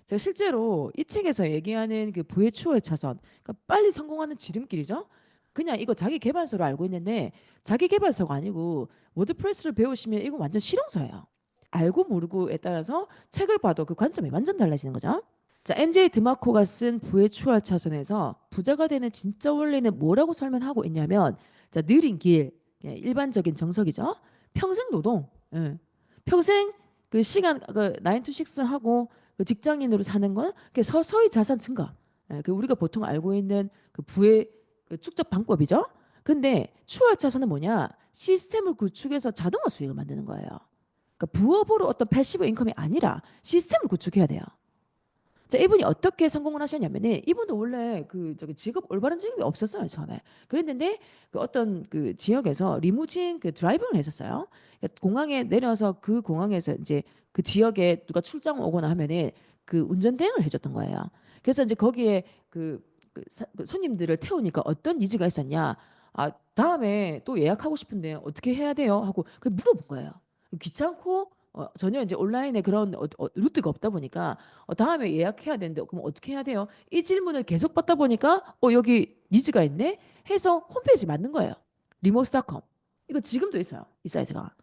제가 실제로 이 책에서 얘기하는 그 부의 추월 차선, 그러니까 빨리 성공하는 지름길이죠. 그냥 이거 자기 개발서로 알고 있는데 자기 개발서가 아니고 워드프레스를 배우시면 이거 완전 실용서예요. 알고 모르고에 따라서 책을 봐도 그 관점이 완전 달라지는 거죠. 자, MJ 드마코가 쓴 부의 추월 차선에서 부자가 되는 진짜 원리는 뭐라고 설명하고 있냐면, 자, 느린 길, 예, 일반적인 정석이죠. 평생 노동, 예. 평생 그 시간 그 9 to 6 하고 그 직장인으로 사는 건 그 서서히 자산 증가. 예, 그 우리가 보통 알고 있는 그 부의 그 축적 방법이죠. 근데 추월 차선은 뭐냐? 시스템을 구축해서 자동화 수익을 만드는 거예요. 그러니까 부업으로 어떤 패시브 인컴이 아니라 시스템을 구축해야 돼요. 자, 이분이 어떻게 성공을 하셨냐면은 이분도 원래 그 저기 직업 올바른 직업이 없었어요 처음에. 그랬는데 그 어떤 그 지역에서 리무진 그 드라이빙을 했었어요. 그러니까 공항에 내려서 그 공항에서 이제 그 지역에 누가 출장 오거나 하면은 그 운전 대행을 해줬던 거예요. 그래서 이제 거기에 그 손님들을 태우니까 어떤 니즈가 있었냐? 아, 다음에 또 예약하고 싶은데 어떻게 해야 돼요? 하고 그 물어본 거예요. 귀찮고 전혀 이제 온라인에 그런 루트가 없다 보니까 다음에 예약해야 되는데 그럼 어떻게 해야 돼요? 이 질문을 계속 받다 보니까 여기 니즈가 있네 해서 홈페이지 만든 거예요. 리모스닷컴. 이거 지금도 있어요. 이 사이트가.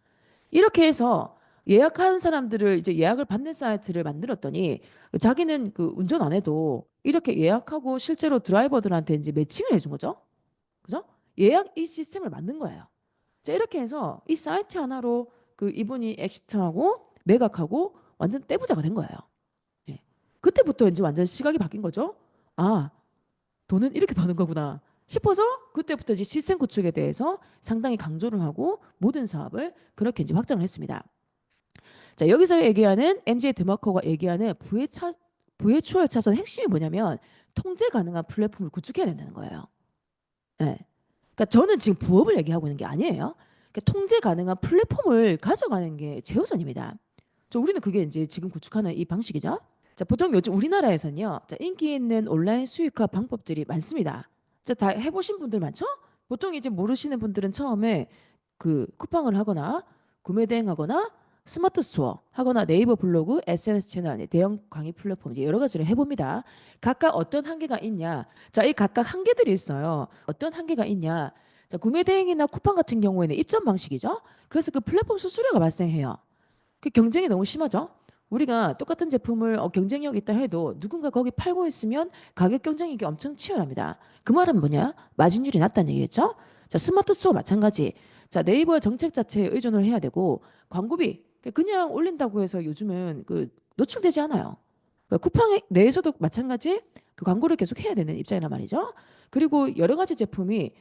이렇게 해서 예약한 사람들을 이제 예약을 받는 사이트를 만들었더니 자기는 그 운전 안 해도 이렇게 예약하고 실제로 드라이버들한테 이제 매칭을 해준 거죠. 그죠? 예약 이 시스템을 만든 거예요. 자, 이렇게 해서 이 사이트 하나로 그 이분이 엑시트하고 매각하고 완전 떼부자가 된 거예요. 예. 그때부터 이제 완전 시각이 바뀐 거죠. 아, 돈은 이렇게 버는 거구나 싶어서 그때부터 이제 시스템 구축에 대해서 상당히 강조를 하고 모든 사업을 그렇게 이제 확장을 했습니다. 자, 여기서 얘기하는 MJ 드마커가 얘기하는 부의 추월 차선 핵심이 뭐냐면 통제 가능한 플랫폼을 구축해야 된다는 거예요. 예. 그러니까 저는 지금 부업을 얘기하고 있는 게 아니에요. 그러니까 통제 가능한 플랫폼을 가져가는 게 최우선입니다. 우리는 그게 이제 지금 구축하는 이 방식이죠. 자, 보통 요즘 우리나라에서는요, 자, 인기 있는 온라인 수익화 방법들이 많습니다. 자, 다 해보신 분들 많죠? 보통 이제 모르시는 분들은 처음에 그 쿠팡을 하거나 구매 대행하거나 스마트 스토어 하거나 네이버 블로그, SNS 채널, 대형 강의 플랫폼 이제 여러 가지를 해봅니다. 각각 어떤 한계가 있냐? 자, 이 각각 한계들이 있어요. 어떤 한계가 있냐? 자, 구매 대행이나 쿠팡 같은 경우에는 입점 방식이죠. 그래서 그 플랫폼 수수료가 발생해요. 그 경쟁이 너무 심하죠. 우리가 똑같은 제품을 경쟁력 있다 해도 누군가 거기 팔고 있으면 가격 경쟁력이 엄청 치열합니다. 그 말은 뭐냐? 마진율이 낮다는 얘기겠죠? 자, 스마트 스토어 마찬가지. 자, 네이버의 정책 자체에 의존을 해야 되고 광고비 그냥 올린다고 해서 요즘은 그 노출되지 않아요. 그러니까 쿠팡 내에서도 마찬가지 그 광고를 계속 해야 되는 입장이란 말이죠. 그리고 여러 가지 제품이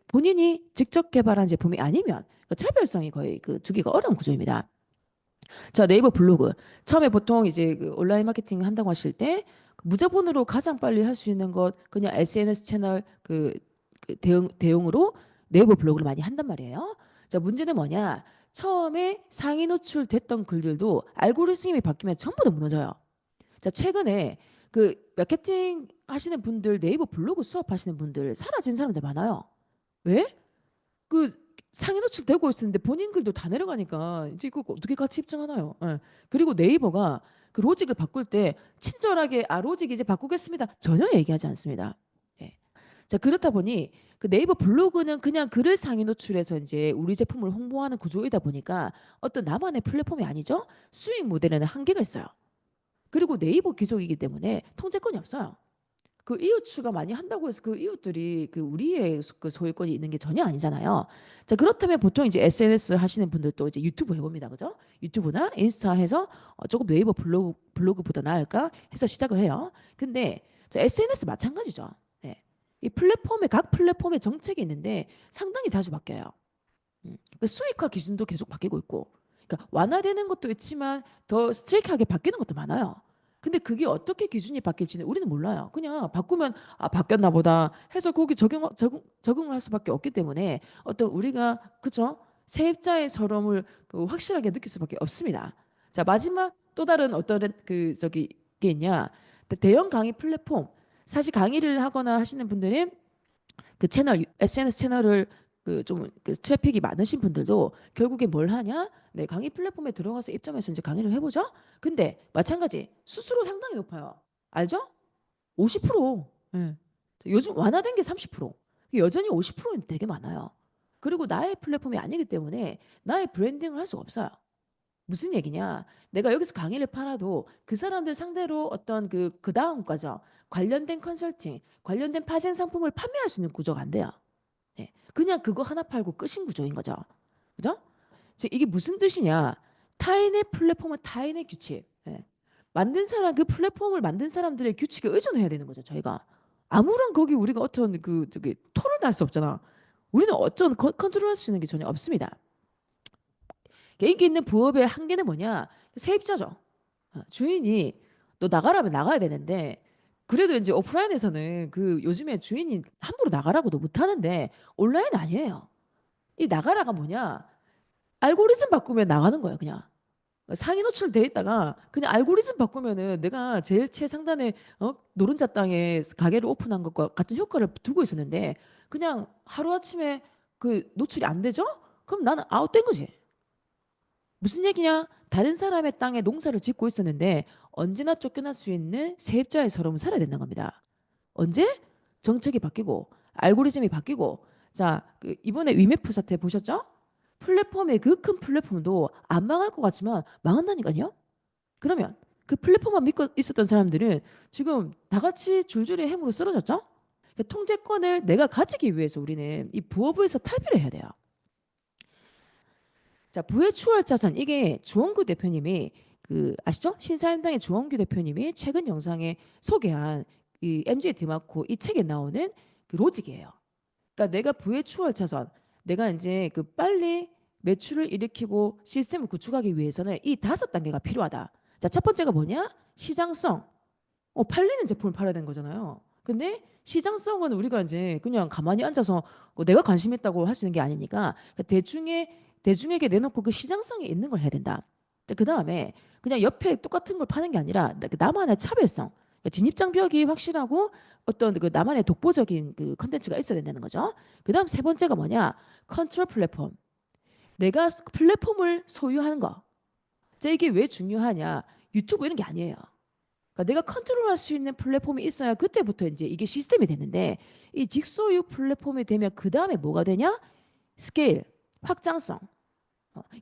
본인이 직접 개발한 제품이 아니면 그 차별성이 거의 그 두기가 어려운 구조입니다. 자, 네이버 블로그. 처음에 보통 이제 그 온라인 마케팅 한다고 하실 때 무자본으로 가장 빨리 할 수 있는 것 그냥 SNS 채널 그 대용으로 네이버 블로그를 많이 한단 말이에요. 자, 문제는 뭐냐? 처음에 상위 노출됐던 글들도 알고리즘이 바뀌면 전부 다 무너져요. 자, 최근에 그 마케팅 하시는 분들 네이버 블로그 수업하시는 분들 사라진 사람들 많아요. 왜? 그 상위 노출되고 있었는데 본인 글도 다 내려가니까 이제 이거 어떻게 같이 입증하나요? 예. 그리고 네이버가 그 로직을 바꿀 때 친절하게 로직 이제 바꾸겠습니다. 전혀 얘기하지 않습니다. 예. 자, 그렇다 보니 그 네이버 블로그는 그냥 글을 상위 노출해서 이제 우리 제품을 홍보하는 구조이다 보니까 어떤 나만의 플랫폼이 아니죠. 수익 모델에는 한계가 있어요. 그리고 네이버 귀족이기 때문에 통제권이 없어요. 그 이웃추가 많이 한다고 해서 그 이웃들이 그 우리의 그 소유권이 있는 게 전혀 아니잖아요. 자, 그렇다면 보통 이제 SNS 하시는 분들도 이제 유튜브 해봅니다. 그죠? 유튜브나 인스타 해서 조금 네이버 블로그보다 나을까 해서 시작을 해요. 근데 자, SNS 마찬가지죠. 네. 이 플랫폼에 각 플랫폼의 정책이 있는데 상당히 자주 바뀌어요. 그 수익화 기준도 계속 바뀌고 있고, 그러니까 완화되는 것도 있지만 더 스트레이트하게 바뀌는 것도 많아요. 근데 그게 어떻게 기준이 바뀔지는 우리는 몰라요. 그냥 바꾸면 바뀌었나 보다 해서 거기 적응을 할 수밖에 없기 때문에 어떤 우리가 그죠? 세입자의 서러움을 그 확실하게 느낄 수밖에 없습니다. 자, 마지막 또 다른 어떤 그 저기 게 있냐? 대형 강의 플랫폼 사실 강의를 하거나 하시는 분들은 그 채널 SNS 채널을 그 좀 그 트래픽이 많으신 분들도 결국에 뭘 하냐? 내 강의 플랫폼에 들어가서 입점해서 이제 강의를 해보죠. 근데 마찬가지 수수료 상당히 높아요. 알죠? 50%. 예. 요즘 완화된 게 30%. 여전히 50%는 되게 많아요. 그리고 나의 플랫폼이 아니기 때문에 나의 브랜딩을 할 수가 없어요. 무슨 얘기냐? 내가 여기서 강의를 팔아도 그 사람들 상대로 어떤 그 다음 과정, 관련된 컨설팅, 관련된 파생 상품을 판매할 수 있는 구조가 안 돼요. 예. 그냥 그거 하나 팔고 끝인 구조인 거죠. 그죠? 이게 무슨 뜻이냐? 타인의 플랫폼은 타인의 규칙. 예. 만든 사람 그 플랫폼을 만든 사람들의 규칙에 의존해야 되는 거죠. 저희가 아무런 거기 우리가 어떤 그 저기 토론할 수 없잖아. 우리는 어떤 컨트롤할 수 있는 게 전혀 없습니다. 개인기 있는 부업의 한계는 뭐냐? 세입자죠. 주인이 너 나가라면 나가야 되는데 그래도 이제 오프라인에서는 그 요즘에 주인이 함부로 나가라고도 못 하는데 온라인 아니에요. 이 나가라가 뭐냐? 알고리즘 바꾸면 나가는 거예요, 그냥. 상위 노출돼 있다가 그냥 알고리즘 바꾸면은 내가 제일 최상단에 노른자 땅에 가게를 오픈한 것과 같은 효과를 두고 있었는데 그냥 하루아침에 그 노출이 안 되죠? 그럼 나는 아웃된 거지. 무슨 얘기냐? 다른 사람의 땅에 농사를 짓고 있었는데 언제나 쫓겨날 수 있는 세입자의 서러움을 살아야 된다는 겁니다. 언제? 정책이 바뀌고 알고리즘이 바뀌고 자, 그 이번에 위메프 사태 보셨죠? 플랫폼의 그 큰 플랫폼도 안 망할 것 같지만 망한다니까요. 그러면 그 플랫폼만 믿고 있었던 사람들은 지금 다 같이 줄줄이 해무로 쓰러졌죠? 그러니까 통제권을 내가 가지기 위해서 우리는 이 부업에서 탈피를 해야 돼요. 자, 부의 추월 자산 이게 주원구 대표님이 그 아시죠? 신사임당의 주원구 대표님이 최근 영상에 소개한 이 MJ 디마코 이 책에 나오는 그 로직이에요. 그러니까 내가 부의 추월 자산, 내가 이제 그 빨리 매출을 일으키고 시스템을 구축하기 위해서는 이 5단계가 필요하다. 자, 첫 번째가 뭐냐? 시장성. 팔리는 제품을 팔아야 되는 거잖아요. 근데 시장성은 우리가 이제 그냥 가만히 앉아서 내가 관심 있다고 할 수 있는 게 아니니까 그러니까 대중에게 내놓고 그 시장성이 있는 걸 해야 된다. 그 다음에 그냥 옆에 똑같은 걸 파는 게 아니라 나만의 차별성, 그러니까 진입장벽이 확실하고 어떤 그 나만의 독보적인 그 컨텐츠가 있어야 된다는 거죠. 그 다음 세 번째가 뭐냐? 컨트롤 플랫폼. 내가 플랫폼을 소유하는 거. 자, 이게 왜 중요하냐? 유튜브 이런 게 아니에요. 그러니까 내가 컨트롤할 수 있는 플랫폼이 있어야 그때부터 이제 이게 시스템이 되는데 이 직소유 플랫폼이 되면 그 다음에 뭐가 되냐? 스케일, 확장성.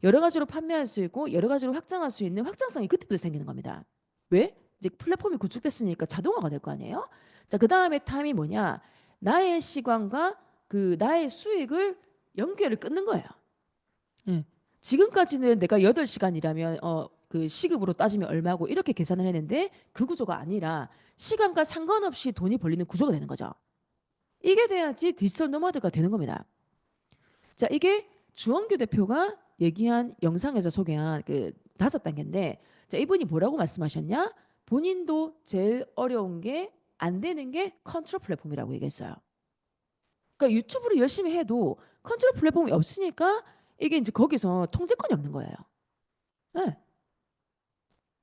여러 가지로 판매할 수 있고 여러 가지로 확장할 수 있는 확장성이 그때부터 생기는 겁니다. 왜? 이제 플랫폼이 구축됐으니까 자동화가 될 거 아니에요? 자, 그 다음에 탐이 뭐냐? 나의 시간과 그 나의 수익을 연결을 끊는 거예요. 예. 지금까지는 내가 8시간이라면 그 시급으로 따지면 얼마고 이렇게 계산을 했는데 그 구조가 아니라 시간과 상관없이 돈이 벌리는 구조가 되는 거죠. 이게 돼야지 디지털 노마드가 되는 겁니다. 자, 이게 주원규 대표가 얘기한 영상에서 소개한 그 5단계인데 자, 이분이 뭐라고 말씀하셨냐? 본인도 제일 어려운 게 안 되는 게 컨트롤 플랫폼이라고 얘기했어요. 그러니까 유튜브를 열심히 해도 컨트롤 플랫폼이 없으니까 이게 이제 거기서 통제권이 없는 거예요. 네.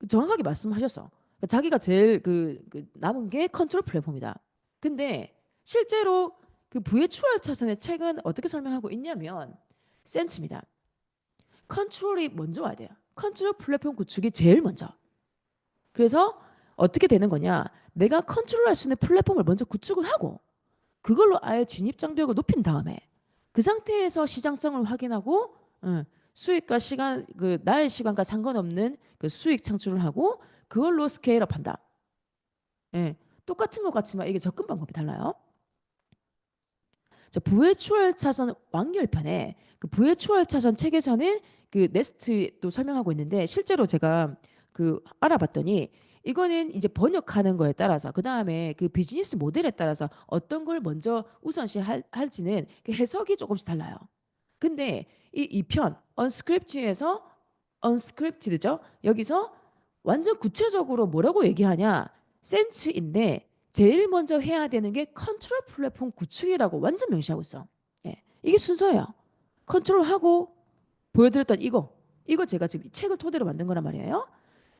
정확하게 말씀하셨어. 그러니까 자기가 제일 그 남은 게 컨트롤 플랫폼이다. 근데 실제로 그 부의 추월 차선의 책은 어떻게 설명하고 있냐면 센스입니다. 컨트롤이 먼저 와야 돼요. 컨트롤 플랫폼 구축이 제일 먼저. 그래서 어떻게 되는 거냐? 내가 컨트롤할 수 있는 플랫폼을 먼저 구축을 하고 그걸로 아예 진입 장벽을 높인 다음에 그 상태에서 시장성을 확인하고 수익과 시간 그 나의 시간과 상관없는 그 수익 창출을 하고 그걸로 스케일업 한다. 예. 똑같은 것 같지만 이게 접근 방법이 달라요. 자, 부의 추월 차선 왕열편에 그 부의 추월 차선 책에서는 그 네스트도 설명하고 있는데 실제로 제가 그 알아봤더니 이거는 이제 번역하는 거에 따라서 그 다음에 그 비즈니스 모델에 따라서 어떤 걸 먼저 우선시 할지는 그 해석이 조금씩 달라요. 근데 이 2편 언스크립트에서 언스크립트죠. 여기서 완전 구체적으로 뭐라고 얘기하냐? 센츠인데 제일 먼저 해야 되는 게 컨트롤 플랫폼 구축이라고 완전 명시하고 있어. 예. 이게 순서예요. 컨트롤하고 보여드렸던 이거 제가 지금 이 책을 토대로 만든 거란 말이에요.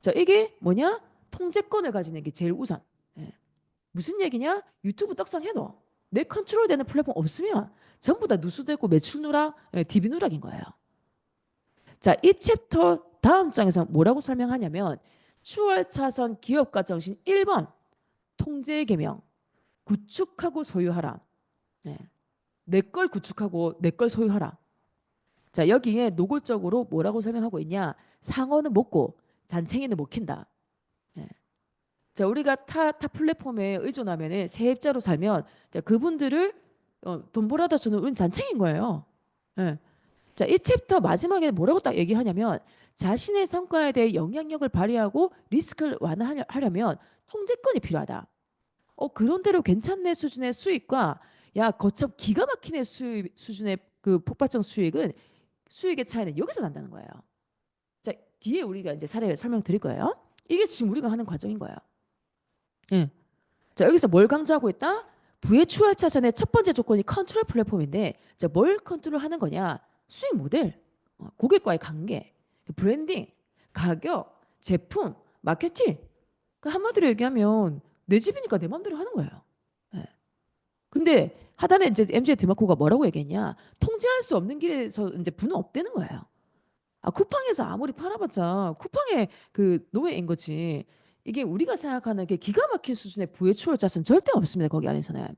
자, 이게 뭐냐? 통제권을 가지는 게 제일 우선. 예. 무슨 얘기냐? 유튜브 떡상해도 내 컨트롤 되는 플랫폼 없으면 전부 다 누수되고 매출 누락, DB 누락인 거예요. 자, 이 챕터 다음 장에서 뭐라고 설명하냐면 추월 차선 기업가 정신 1번 통제 개명 구축하고 소유하라. 네. 내 걸 구축하고 내 걸 소유하라. 자, 여기에 노골적으로 뭐라고 설명하고 있냐? 상어는 먹고 잔챙이는 먹힌다. 예. 자, 우리가 타 플랫폼에 의존하면 세입자로 살면 자, 그분들을 돈 벌어다 주는 은 잔챙인 거예요. 예. 자, 이 챕터 마지막에 뭐라고 딱 얘기하냐면 자신의 성과에 대해 영향력을 발휘하고 리스크를 완화하려면 통제권이 필요하다. 그런대로 괜찮네 수준의 수익과 야, 거참 기가 막히네 수준의 그 폭발적 수익의 차이는 여기서 난다는 거예요. 자, 뒤에 우리가 이제 사례 설명드릴 거예요. 이게 지금 우리가 하는 과정인 거예요. 예. 자, 여기서 뭘 강조하고 있다? 부의 추월 차선의 첫 번째 조건이 컨트롤 플랫폼인데, 자, 뭘 컨트롤하는 거냐? 수익 모델, 고객과의 관계, 브랜딩, 가격, 제품, 마케팅. 그 한마디로 얘기하면 내 집이니까 내 마음대로 하는 거예요. 예. 근데 하단에 이제 MJ 드마코가 뭐라고 얘기했냐? 통제할 수 없는 길에서 이제 부는 없다는 거예요. 쿠팡에서 아무리 팔아봤자 쿠팡의 그 노예인 거지. 이게 우리가 생각하는 게 기가 막힌 수준의 부의 추월자는 절대 없습니다. 거기 안에서는.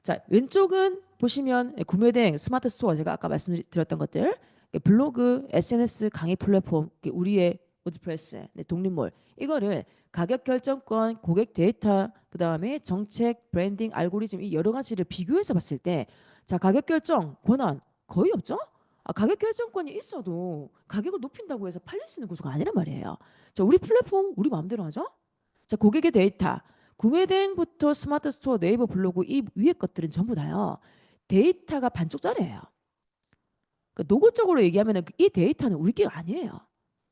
자, 왼쪽은 보시면 구매대행, 스마트 스토어 제가 아까 말씀드렸던 것들, 블로그, SNS 강의 플랫폼, 우리의 워드프레스, 독립몰 이거를 가격 결정권, 고객 데이터, 그 다음에 정책, 브랜딩, 알고리즘 이 여러 가지를 비교해서 봤을 때, 자, 가격 결정 권한 거의 없죠? 가격 결정권이 있어도 가격을 높인다고 해서 팔릴 수 있는 구조가 아니란 말이에요. 자, 우리 플랫폼 우리 마음대로 하죠? 자, 고객의 데이터, 구매 대행부터 스마트 스토어, 네이버 블로그 이 위에 것들은 전부 다요. 데이터가 반쪽짜리예요. 그러니까 노골적으로 얘기하면 이 데이터는 우리 게 아니에요.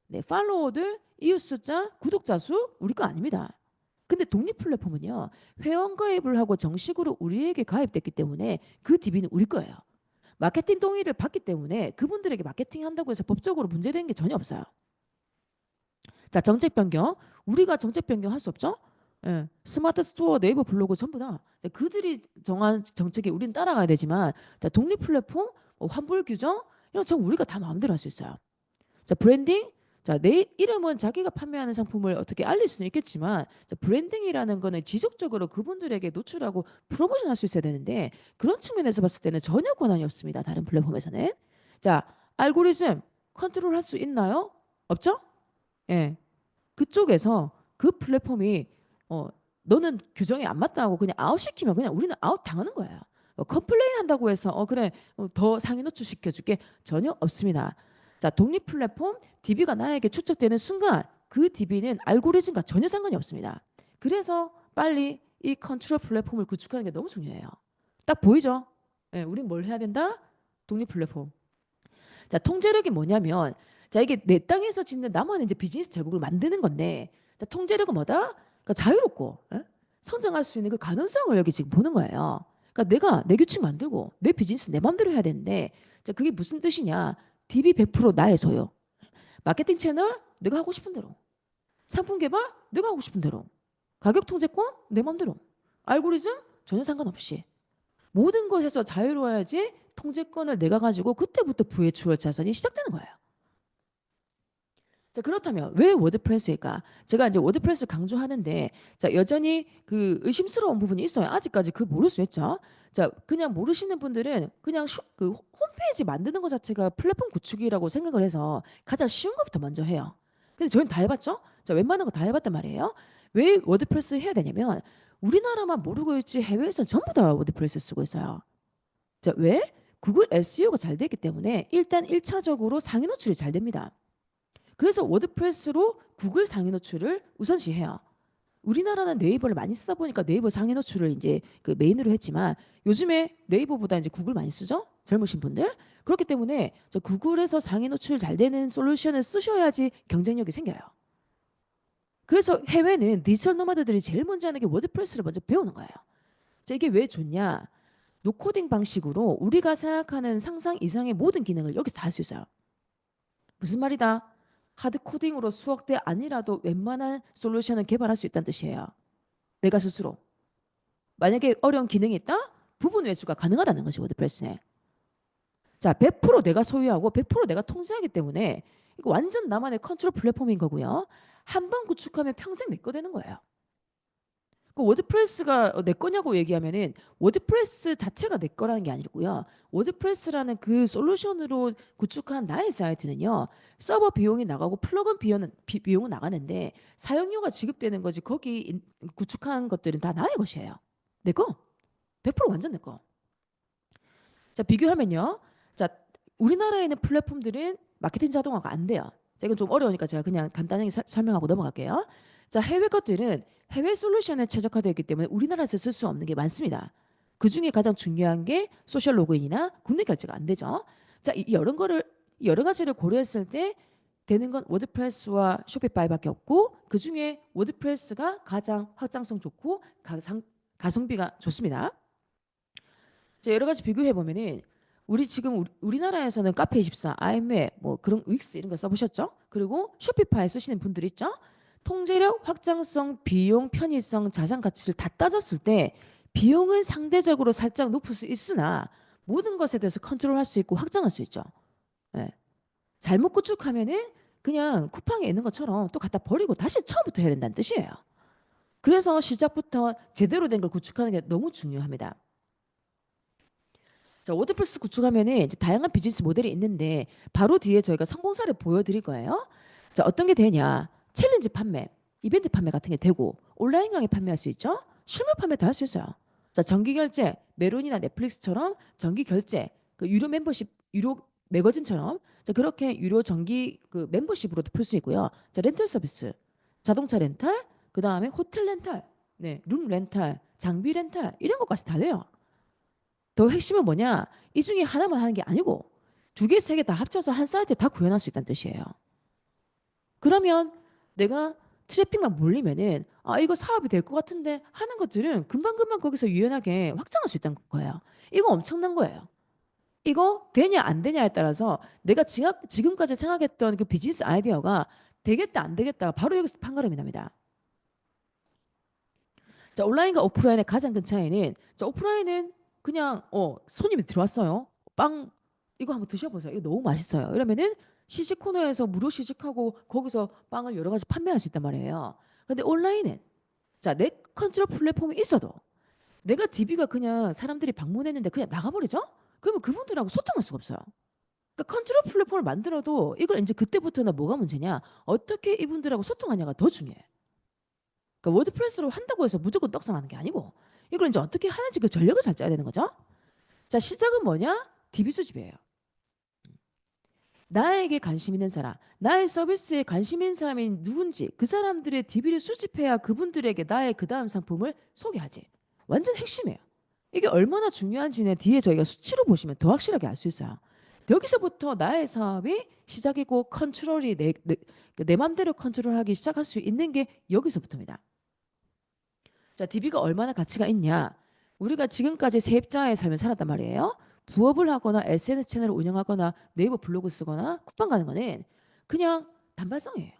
네, 팔로워들, 이웃 숫자, 구독자 수 우리 거 아닙니다. 근데 독립 플랫폼은요. 회원 가입을 하고 정식으로 우리에게 가입됐기 때문에 그 DB는 우리 거예요. 마케팅 동의를 받기 때문에 그분들에게 마케팅 한다고 해서 법적으로 문제되는 게 전혀 없어요. 자, 정책 변경. 우리가 정책 변경 할 수 없죠? 예. 스마트 스토어, 네이버 블로그 전부 다 그들이 정한 정책에 우리는 따라가야 되지만 자, 독립 플랫폼, 환불 규정 이런 건 우리가 다 마음대로 할 수 있어요. 자, 브랜딩. 자, 내 이름은 자기가 판매하는 상품을 어떻게 알릴 수는 있겠지만 자, 브랜딩이라는 거는 지속적으로 그분들에게 노출하고 프로모션 할 수 있어야 되는데 그런 측면에서 봤을 때는 전혀 권한이 없습니다. 다른 플랫폼에서는. 자, 알고리즘 컨트롤 할 수 있나요? 없죠? 예. 그쪽에서 그 플랫폼이 너는 규정에 안 맞다고 그냥 아웃시키면 그냥 우리는 아웃 당하는 거예요. 컴플레인 한다고 해서 그래 더 상위 노출 시켜줄게 전혀 없습니다. 자, 독립 플랫폼 DB가 나에게 추적되는 순간 그 DB는 알고리즘과 전혀 상관이 없습니다. 그래서 빨리 이 컨트롤 플랫폼을 구축하는 게 너무 중요해요. 딱 보이죠? 예, 우린 뭘 해야 된다? 독립 플랫폼. 자, 통제력이 뭐냐면 자, 이게 내 땅에서 짓는 나만의 이제 비즈니스 제국을 만드는 건데 자, 통제력은 뭐다? 그러니까 자유롭고 성장할 수 있는 그 가능성을 여기 지금 보는 거예요. 그러니까 내가 내 규칙 만들고 내 비즈니스 내 마음대로 해야 되는데 자, 그게 무슨 뜻이냐? DB 100% 나의 소유. 마케팅 채널 내가 하고 싶은 대로. 상품 개발 내가 하고 싶은 대로. 가격 통제권 내 마음대로. 알고리즘 전혀 상관없이. 모든 것에서 자유로워야지 통제권을 내가 가지고 그때부터 부의 추월 자선이 시작되는 거예요. 자, 그렇다면 왜 워드프레스일까? 제가 이제 워드프레스를 강조하는데 자, 여전히 그 의심스러운 부분이 있어요. 아직까지 그 모를 수 있죠. 자, 그냥 모르시는 분들은 그냥 그 홈페이지 만드는 것 자체가 플랫폼 구축이라고 생각을 해서 가장 쉬운 것부터 먼저 해요. 근데 저희는 다 해봤죠? 자, 웬만한 거 다 해봤단 말이에요. 왜 워드프레스 해야 되냐면 우리나라만 모르고 있지 해외에서 전부 다 워드프레스 쓰고 있어요. 자, 왜? 구글 SEO가 잘 되기 때문에 일단 1차적으로 상위 노출이 잘 됩니다. 그래서 워드프레스로 구글 상위 노출을 우선시해요. 우리나라는 네이버를 많이 쓰다 보니까 네이버 상위 노출을 이제 그 메인으로 했지만 요즘에 네이버보다 이제 구글 많이 쓰죠? 젊으신 분들. 그렇기 때문에 저 구글에서 상위 노출 잘 되는 솔루션을 쓰셔야지 경쟁력이 생겨요. 그래서 해외는 디지털 노마드들이 제일 먼저 하는 게 워드프레스를 먼저 배우는 거예요. 자, 이게 왜 좋냐? 노코딩 방식으로 우리가 생각하는 상상 이상의 모든 기능을 여기서 다 할 수 있어요. 무슨 말이다? 하드 코딩으로 수학대 아니라도 웬만한 솔루션을 개발할 수 있다는 뜻이에요. 내가 스스로. 만약에 어려운 기능이 있다? 부분 외주가 가능하다는 거지 워드프레스에. 자, 100% 내가 소유하고 100% 내가 통제하기 때문에 이거 완전 나만의 컨트롤 플랫폼인 거고요. 한 번 구축하면 평생 내 거 되는 거예요. 그 워드프레스가 내 거냐고 얘기하면은 워드프레스 자체가 내 거라는 게 아니고요. 워드프레스라는 그 솔루션으로 구축한 나의 사이트는요. 서버 비용이 나가고 플러그인 비용은 나가는데 사용료가 지급되는 거지. 거기 구축한 것들은 다 나의 것이에요. 내 거. 100% 완전 내 거. 자, 비교하면요. 자, 우리나라에 있는 플랫폼들은 마케팅 자동화가 안 돼요. 자, 이건 좀 어려우니까 제가 그냥 간단하게 설명하고 넘어갈게요. 자, 해외 것들은 해외 솔루션에 최적화되어 있기 때문에 우리나라에서 쓸 수 없는 게 많습니다. 그 중에 가장 중요한 게 소셜 로그인이나 국내 결제가 안 되죠. 자, 여러 가지를 고려했을 때 되는 건 워드프레스와 쇼피파이밖에 없고 그 중에 워드프레스가 가장 확장성 좋고 가성비가 좋습니다. 자, 여러 가지 비교해 보면은 우리 지금 우리나라에서는 카페24, 아이맵, 뭐 그런 윅스 이런 거 써보셨죠? 그리고 쇼피파이 쓰시는 분들 있죠? 통제력, 확장성, 비용, 편의성, 자산 가치를 다 따졌을 때 비용은 상대적으로 살짝 높을 수 있으나 모든 것에 대해서 컨트롤할 수 있고 확장할 수 있죠. 예. 잘못 구축하면은 그냥 쿠팡에 있는 것처럼 또 갖다 버리고 다시 처음부터 해야 된다는 뜻이에요. 그래서 시작부터 제대로 된 걸 구축하는 게 너무 중요합니다. 자, 워드프레스 구축하면은 이제 다양한 비즈니스 모델이 있는데 바로 뒤에 저희가 성공 사례 보여드릴 거예요. 자, 어떤 게 되냐? 챌린지 판매, 이벤트 판매 같은 게 되고 온라인 강의 판매할 수 있죠. 실물 판매 다 할 수 있어요. 자, 정기 결제, 메론이나 넷플릭스처럼 정기 결제, 그 유료 membership, 유료 매거진처럼 자, 그렇게 유료 정기 그 멤버십으로도 풀 수 있고요. 자, 렌탈 서비스, 자동차 렌탈, 그 다음에 호텔 렌탈, 네, 룸 렌탈, 장비 렌탈 이런 것까지 다 돼요. 더 핵심은 뭐냐? 이 중에 하나만 하는 게 아니고 두 개, 세 개 다 합쳐서 한 사이트에 다 구현할 수 있다는 뜻이에요. 그러면 내가 트래픽만 몰리면은 아 이거 사업이 될 것 같은데 하는 것들은 금방금방 거기서 유연하게 확장할 수 있다는 거예요. 이거 엄청난 거예요. 이거 되냐 안 되냐에 따라서 내가 지금까지 생각했던 그 비즈니스 아이디어가 되겠다 안 되겠다 바로 여기서 판가름이 납니다. 자, 온라인과 오프라인의 가장 큰 차이는 자, 오프라인은 그냥 손님이 들어왔어요. 빵 이거 한번 드셔보세요. 이거 너무 맛있어요. 이러면은 시식 코너에서 무료 시식하고 거기서 빵을 여러 가지 판매할 수 있단 말이에요. 근데 온라인은 자, 내 컨트롤 플랫폼이 있어도 내가 DB가 그냥 사람들이 방문했는데 그냥 나가버리죠? 그러면 그분들하고 소통할 수가 없어요. 그러니까 컨트롤 플랫폼을 만들어도 이걸 이제 그때부터는 뭐가 문제냐? 어떻게 이분들하고 소통하냐가 더 중요해. 그러니까 워드프레스로 한다고 해서 무조건 떡상하는 게 아니고 이걸 이제 어떻게 하는지 그 전략을 잘 짜야 되는 거죠. 자, 시작은 뭐냐? DB 수집이에요. 나에게 관심 있는 사람, 나의 서비스에 관심 있는 사람이 누군지 그 사람들의 DB를 수집해야 그분들에게 나의 그 다음 상품을 소개하지. 완전 핵심이에요. 이게 얼마나 중요한지는 뒤에 저희가 수치로 보시면 더 확실하게 알 수 있어요. 여기서부터 나의 사업이 시작이고 컨트롤이 내 맘대로 컨트롤하기 시작할 수 있는 게 여기서부터입니다. 자, DB가 얼마나 가치가 있냐? 우리가 지금까지 세입자의 삶을 살았단 말이에요. 부업을 하거나 SNS 채널을 운영하거나 네이버 블로그 쓰거나 쿠팡 가는 거는 그냥 단발성이에요.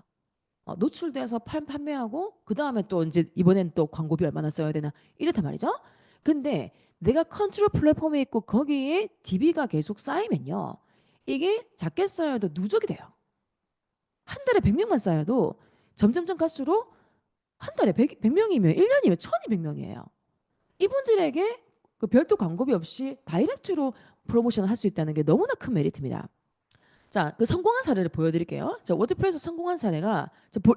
노출돼서 판매하고 그 다음에 또 이제 이번엔 또 광고비 얼마나 써야 되나 이렇단 말이죠. 근데 내가 컨트롤 플랫폼에 있고 거기에 DB가 계속 쌓이면요. 이게 작게 쌓여도 누적이 돼요. 한 달에 100명만 쌓여도 점점점 갈수록 한 달에 100명이면 1년이면 1200명이에요. 이분들에게 그 별도 광고비 없이 다이렉트로 프로모션을 할 수 있다는 게 너무나 큰 메리트입니다. 자, 그 성공한 사례를 보여드릴게요. 자, 워드프레스 성공한 사례가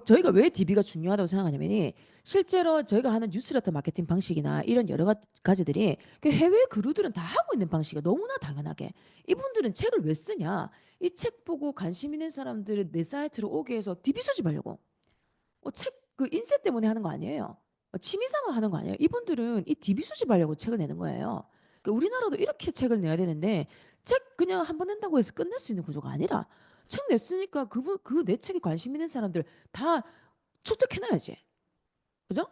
저희가 왜 DB가 중요하다고 생각하냐면이 실제로 저희가 하는 뉴스레터 마케팅 방식이나 이런 여러 가지들이 그 해외 그루들은 다 하고 있는 방식이 너무나 당연하게 이분들은 책을 왜 쓰냐? 이 책 보고 관심 있는 사람들을 내 사이트로 오게 해서 DB 수집하려고. 책 그 인쇄 때문에 하는 거 아니에요. 취미삼아 하는 거 아니에요. 이분들은 이 DB 수집하려고 책을 내는 거예요. 그러니까 우리나라도 이렇게 책을 내야 되는데 책 그냥 한 번 낸다고 해서 끝낼 수 있는 구조가 아니라 책 냈으니까 그 내 책에 관심 있는 사람들 다 축적해놔야지. 그죠?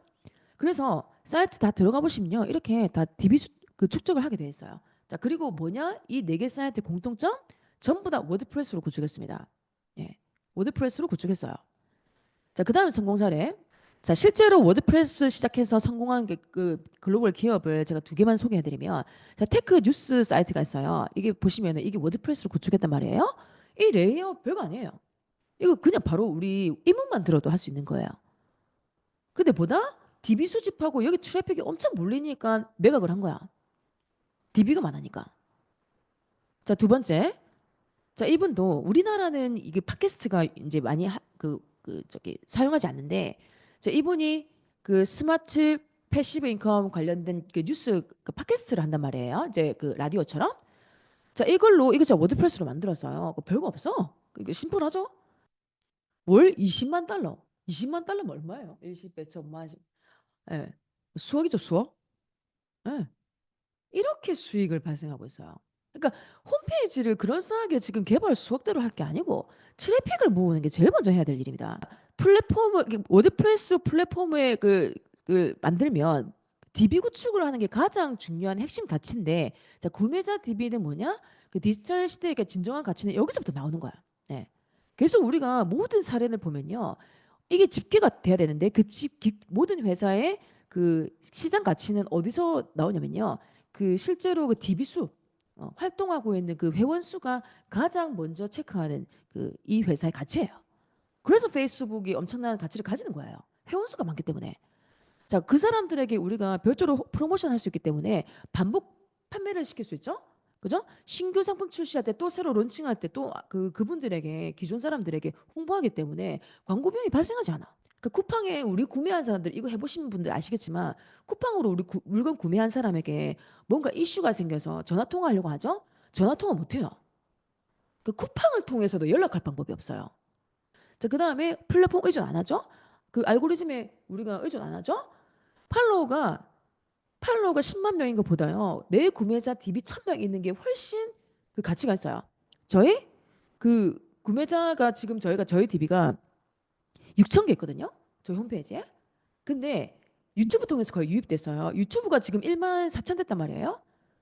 그래서 사이트 다 들어가 보시면요. 이렇게 다 DB 그 축적을 하게 돼 있어요. 자, 그리고 뭐냐? 이 네 개 사이트 공통점 전부 다 워드프레스로 구축했습니다. 예. 워드프레스로 구축했어요. 자, 그다음에 성공 사례. 자, 실제로 워드프레스 시작해서 성공한 그 글로벌 기업을 제가 두 개만 소개해드리면, 자, 테크 뉴스 사이트가 있어요. 이게 보시면은 이게 워드프레스로 구축했단 말이에요. 이 레이아웃 별거 아니에요. 이거 그냥 바로 우리 입문만 들어도 할 수 있는 거예요. 근데 보다 DB 수집하고 여기 트래픽이 엄청 몰리니까 매각을 한 거야. DB가 많으니까. 자, 두 번째. 자, 이분도 우리나라는 이게 팟캐스트가 이제 많이 저기 사용하지 않는데, 자, 이분이 그 스마트 패시브 인컴 관련된 그 뉴스 그 팟캐스트를 한단 말이에요. 이제 그 라디오처럼. 자, 이걸로 이거 진짜 워드프레스로 만들었어요. 별거 없어. 이게 심플하죠? 월 20만 달러. 20만 달러면 얼마예요? 20배 천만. 예. 수억이죠, 수억? 예. 이렇게 수익을 발생하고 있어요. 그러니까 홈페이지를 그럴싸하게 지금 개발 수억대로 할 게 아니고 트래픽을 모으는 게 제일 먼저 해야 될 일입니다. 플랫폼을 워드프레스 플랫폼을 만들면 DB 구축을 하는 게 가장 중요한 핵심 가치인데, 자, 구매자 DB는 뭐냐? 그 디지털 시대의 그 진정한 가치는 여기서부터 나오는 거야. 네. 그래서 우리가 모든 사례를 보면요, 이게 집계가 돼야 되는데 모든 회사의 그 시장 가치는 어디서 나오냐면요, 그 실제로 그 DB 수 활동하고 있는 그 회원 수가 가장 먼저 체크하는 그 이 회사의 가치예요. 그래서 페이스북이 엄청난 가치를 가지는 거예요. 회원 수가 많기 때문에. 자, 그 사람들에게 우리가 별도로 프로모션 할 수 있기 때문에 반복 판매를 시킬 수 있죠. 그죠? 신규 상품 출시할 때 또 새로 론칭할 때 또 그분들에게 기존 사람들에게 홍보하기 때문에 광고 비용이 발생하지 않아. 그 쿠팡에 우리 구매한 사람들 이거 해보신 분들 아시겠지만 쿠팡으로 우리 물건 구매한 사람에게 뭔가 이슈가 생겨서 전화 통화하려고 하죠. 전화 통화 못 해요. 그 쿠팡을 통해서도 연락할 방법이 없어요. 자, 그다음에 플랫폼 의존 안 하죠. 그 알고리즘에 우리가 의존 안 하죠. 팔로워가 팔로워가 10만 명인 것보다요, 내 구매자 DB 1000명 있는 게 훨씬 그 가치가 있어요. 저희 그 구매자가 지금 저희 DB가 6천 개 있거든요. 저희 홈페이지에. 근데 유튜브 통해서 거의 유입됐어요. 유튜브가 지금 1만 4천 됐단 말이에요.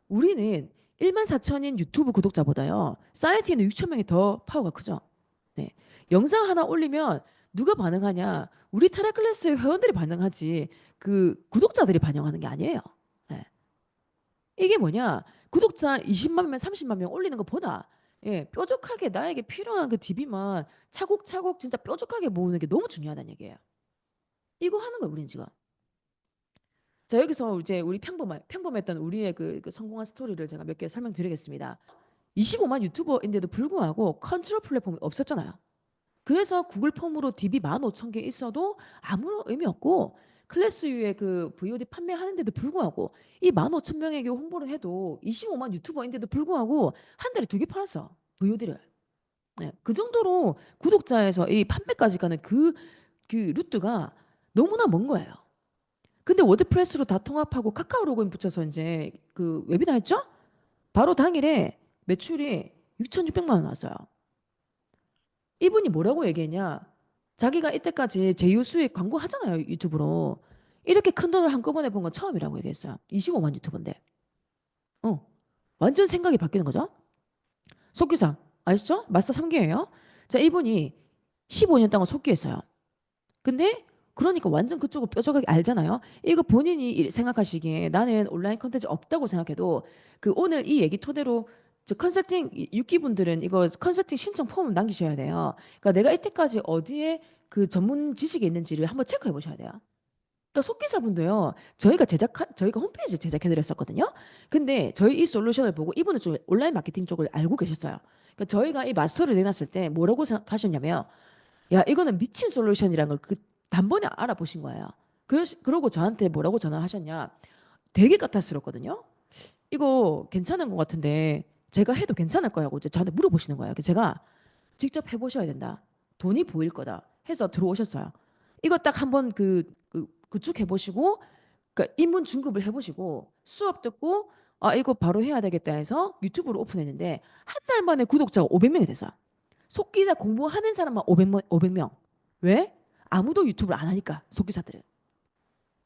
우리는 1만 4천인 유튜브 구독자보다요, 사이트에 있는 6천 명이 더 파워가 크죠. 네. 영상 하나 올리면 누가 반응하냐? 우리 테라클래스 회원들이 반응하지 그 구독자들이 반영하는 게 아니에요. 네. 이게 뭐냐? 구독자 20만 명, 30만 명 올리는 것보다, 예, 뾰족하게 나에게 필요한 그 DB만 차곡차곡 진짜 뾰족하게 모으는 게 너무 중요하다는 얘기예요. 이거 하는 거예요, 우린 지금. 자, 여기서 이제 우리 평범했던 우리의 그 성공한 스토리를 제가 몇 개 설명드리겠습니다. 25만 유튜버인데도 불구하고 컨트롤 플랫폼이 없었잖아요. 그래서 구글 폼으로 DB 15,000개 있어도 아무런 의미 없고, 클래스 U의 그 VOD 판매하는데도 불구하고 이 15,000명에게 홍보를 해도 25만 유튜버인데도 불구하고 한 달에 두 개 팔았어. VOD를. 네, 그 정도로 구독자에서 이 판매까지 가는 그 루트가 너무나 먼 거예요. 근데 워드프레스로 다 통합하고 카카오 로그인 붙여서 이제 그 웨비나 했죠? 바로 당일에 매출이 6,600만 원 나왔어요. 이분이 뭐라고 얘기했냐? 자기가 이때까지 제휴 수익 광고 하잖아요, 유튜브로. 이렇게 큰 돈을 한꺼번에 본 건 처음이라고 얘기했어요. 25만 유튜버인데. 어. 완전 생각이 바뀌는 거죠. 속기사 아시죠? 마스터 3기예요. 자, 이분이 15년 동안 속기했어요. 근데 그러니까 완전 그쪽을 뾰족하게 알잖아요. 이거 본인이 생각하시기에 나는 온라인 컨텐츠 없다고 생각해도 그 오늘 이 얘기 토대로 저 컨설팅 6기분들은 이거 컨설팅 신청 폼 남기셔야 돼요. 그러니까 내가 이때까지 어디에 그 전문 지식이 있는지를 한번 체크해 보셔야 돼요. 그러니까 속기사분도요. 저희가 홈페이지 제작해 드렸었거든요. 근데 저희 이 솔루션을 보고 이분은 좀 온라인 마케팅 쪽을 알고 계셨어요. 그러니까 저희가 이 마스터를 내놨을 때 뭐라고 생각하셨냐면, 야, 이거는 미친 솔루션이라는 걸 그 단번에 알아보신 거예요. 그러고 저한테 뭐라고 전화하셨냐? 되게 까탈스럽거든요. 이거 괜찮은 것 같은데 제가 해도 괜찮을 거라고 이제 저한테 물어보시는 거예요. 그래서 제가 직접 해보셔야 된다. 돈이 보일 거다. 해서 들어오셨어요. 이거 딱 한번 구축 해보시고, 그러니까 인문 중급을 해보시고 수업 듣고, 아, 이거 바로 해야 되겠다 해서 유튜브를 오픈했는데 한 달 만에 구독자가 500명이 됐어요. 속기사 공부하는 사람만 500명. 왜? 아무도 유튜브를 안 하니까, 속기사들은.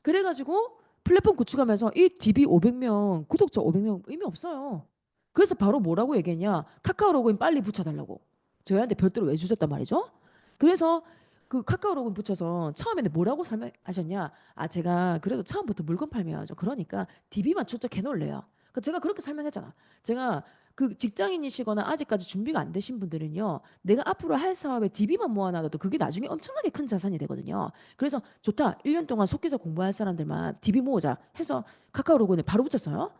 그래가지고 플랫폼 구축하면서 이 DB 500명, 구독자 500명 의미 없어요. 그래서 바로 뭐라고 얘기했냐? 카카오 로그인 빨리 붙여달라고. 저희한테 별도로 왜 주셨단 말이죠? 그래서 그 카카오 로그인 붙여서 처음에는 뭐라고 설명하셨냐? 아, 제가 그래도 처음부터 물건 팔면 좀 그러니까 DB만 출적해 놓을래요. 그 제가 그렇게 설명했잖아. 제가 그 직장인이시거나 아직까지 준비가 안 되신 분들은요, 내가 앞으로 할 사업에 DB만 모아놔도 그게 나중에 엄청나게 큰 자산이 되거든요. 그래서 좋다. 1년 동안 속기사 공부할 사람들만 DB 모으자 해서 카카오 로그인에 바로 붙였어요.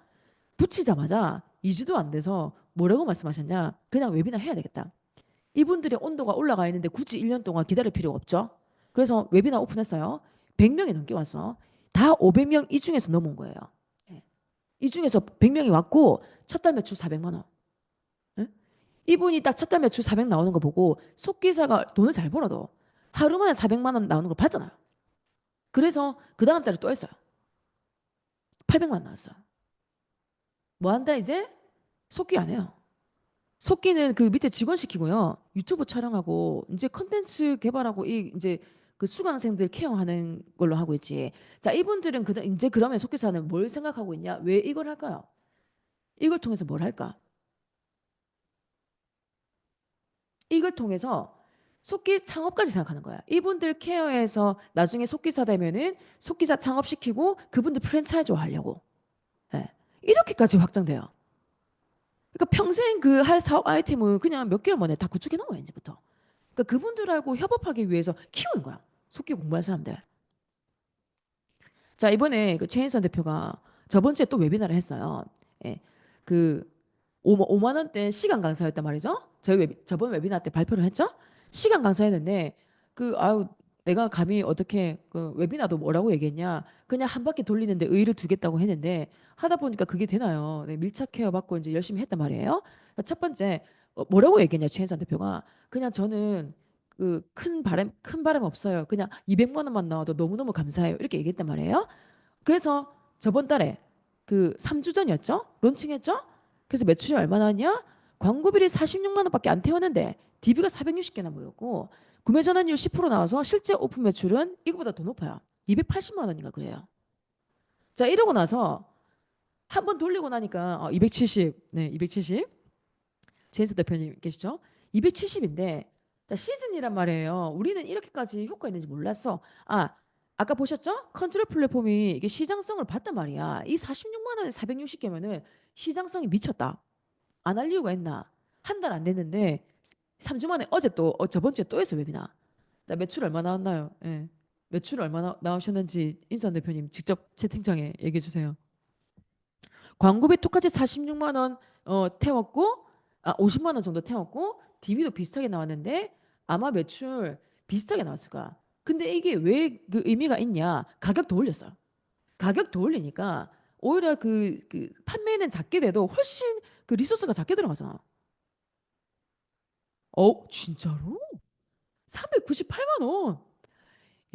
붙이자마자 2주도 안 돼서 뭐라고 말씀하셨냐? 그냥 웨비나 해야 되겠다. 이분들의 온도가 올라가 있는데 굳이 1년 동안 기다릴 필요가 없죠. 그래서 웨비나 오픈했어요. 100명이 넘게 왔어. 다 500명 이 중에서 넘어온 거예요. 예. 이 중에서 100명이 왔고 첫 달 매출 400만 원. 예? 이분이 딱 첫 달 매출 400 나오는 거 보고 속기사가 돈을 잘 벌어도 하루 만에 400만 원 나오는 걸 봤잖아요. 그래서 그 다음 달에 또 했어요. 800만 원 나왔어요. 뭐 한다 이제? 속기 안 해요. 속기는 그 밑에 직원 시키고요. 유튜브 촬영하고 이제 컨텐츠 개발하고 이 이제 그 수강생들 케어하는 걸로 하고 있지. 자, 이분들은 이제 그러면 속기사는 뭘 생각하고 있냐? 왜 이걸 할까요? 이걸 통해서 뭘 할까? 이걸 통해서 속기 창업까지 생각하는 거야. 이분들 케어해서 나중에 속기사 되면은 속기사 창업시키고 그분들 프랜차이즈 하려고. 예. 이렇게까지 확장돼요. 그러니까 평생 그 할 사업 아이템은 그냥 몇 개월 만에 다 구축해 놓은 거야, 이제부터. 그러니까 그분들하고 협업하기 위해서 키우는 거야. 속기 공부할 사람들. 자, 이번에 그 최인선 대표가 저번 주에 또 웨비나를 했어요. 예. 그 5만 원대 시간 강사였단 말이죠. 저번 웨비나 때 발표를 했죠. 시간 강사였는데 그 아유 내가 감히 어떻게 그 웨비나도 뭐라고 얘기했냐. 그냥 한 바퀴 돌리는데 의의를 두겠다고 했는데 하다 보니까 그게 되나요. 네, 밀착 케어 받고 이제 열심히 했단 말이에요. 그러니까 첫 번째 뭐라고 얘기했냐 최인선 대표가 그냥 저는 그 큰 바람 없어요. 그냥 200만 원만 나와도 너무너무 감사해요. 이렇게 얘기했단 말이에요. 그래서 저번 달에 그 3주 전이었죠? 론칭했죠? 그래서 매출이 얼마 나왔냐? 광고비리 46만 원밖에 안 태웠는데 DB가 460개나 모였고 구매 전환율 10% 나와서 실제 오픈 매출은 이거보다 더 높아요. 280만 원인가 그래요. 자, 이러고 나서 한 번 돌리고 나니까 270, 네, 270. 제인스 대표님 계시죠? 270인데 자, 시즌이란 말이에요. 우리는 이렇게까지 효과 있는지 몰랐어. 아, 아까 보셨죠? 컨트롤 플랫폼이 이게 시장성을 봤단 말이야. 이 46만 원에 460개면은 시장성이 미쳤다. 안 할 이유가 있나? 한 달 안 됐는데 3주 만에 어제 또 저번 주에 또 했어 웨비나. 나 매출 얼마 나왔나요? 예. 매출 얼마 나오셨는지 인선 대표님 직접 채팅창에 얘기해 주세요. 광고비 똑같이 46만 원 태웠고 50만 원 정도 태웠고 DB도 비슷하게 나왔는데 아마 매출 비슷하게 나왔을 거야. 근데 이게 왜 그 의미가 있냐? 가격 더 올렸어요. 가격 더 올리니까 오히려 그 판매는 작게 돼도 훨씬 그 리소스가 작게 들어가잖아. 진짜로? 398만 원.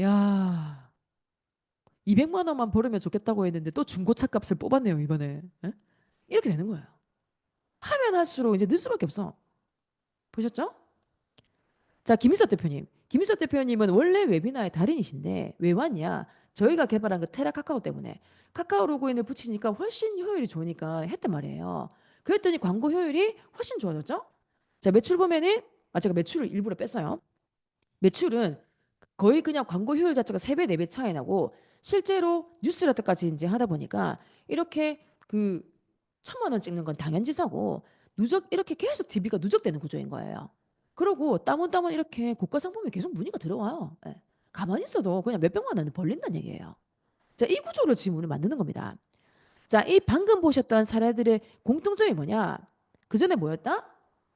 야, 200만 원만 벌으면 좋겠다고 했는데 또 중고차 값을 뽑았네요, 이번에. 예? 이렇게 되는 거예요. 하면 할수록 이제 늘 수밖에 없어. 보셨죠? 자, 김희석 대표님. 김희석 대표님은 원래 웨비나의 달인이신데 왜 왔냐? 저희가 개발한 그 테라 카카오 때문에 카카오 로그인을 붙이니까 훨씬 효율이 좋으니까 했단 말이에요. 그랬더니 광고 효율이 훨씬 좋아졌죠? 자, 매출 보면은 제가 매출을 일부러 뺐어요. 매출은 거의 그냥 광고 효율 자체가 3배, 4배 차이 나고 실제로 뉴스레터까지 이제 하다 보니까 이렇게 그 1,000만 원 찍는 건 당연지사고 누적 이렇게 계속 DB가 누적되는 구조인 거예요. 그러고 따문따문 이렇게 고가 상품이 계속 문의가 들어와요. 예. 가만히 있어도 그냥 몇백만 원은 벌린다는 얘기예요. 자, 이 구조를 지금 우리 만드는 겁니다. 자, 이 방금 보셨던 사례들의 공통점이 뭐냐? 그 전에 뭐였다?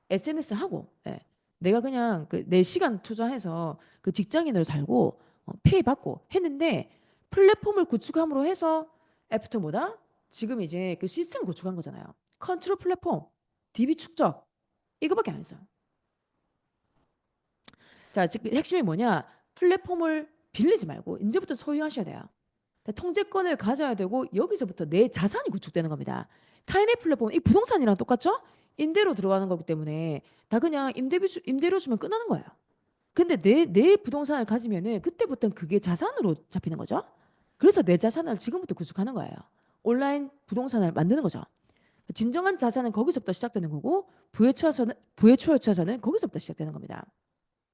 SNS 하고, 예. 내가 그냥 그 내 시간 투자해서 그 직장인으로 살고 페이 받고 했는데 플랫폼을 구축함으로 해서 애프터 뭐다? 지금 이제 그 시스템을 구축한 거잖아요. 컨트롤 플랫폼, DB 축적 이거밖에 안 했어요. 자, 지금 핵심이 뭐냐? 플랫폼을 빌리지 말고 이제부터 소유하셔야 돼요. 통제권을 가져야 되고 여기서부터 내 자산이 구축되는 겁니다. 타인의 플랫폼은 이 부동산이랑 똑같죠? 임대로 들어가는 거기 때문에 다 그냥 임대료 주면 끝나는 거예요. 근데 내 부동산을 가지면은 그때부터는 그게 자산으로 잡히는 거죠. 그래서 내 자산을 지금부터 구축하는 거예요. 온라인 부동산을 만드는 거죠. 진정한 자산은 거기서부터 시작되는 거고 부의 초월자산은 거기서부터 시작되는 겁니다.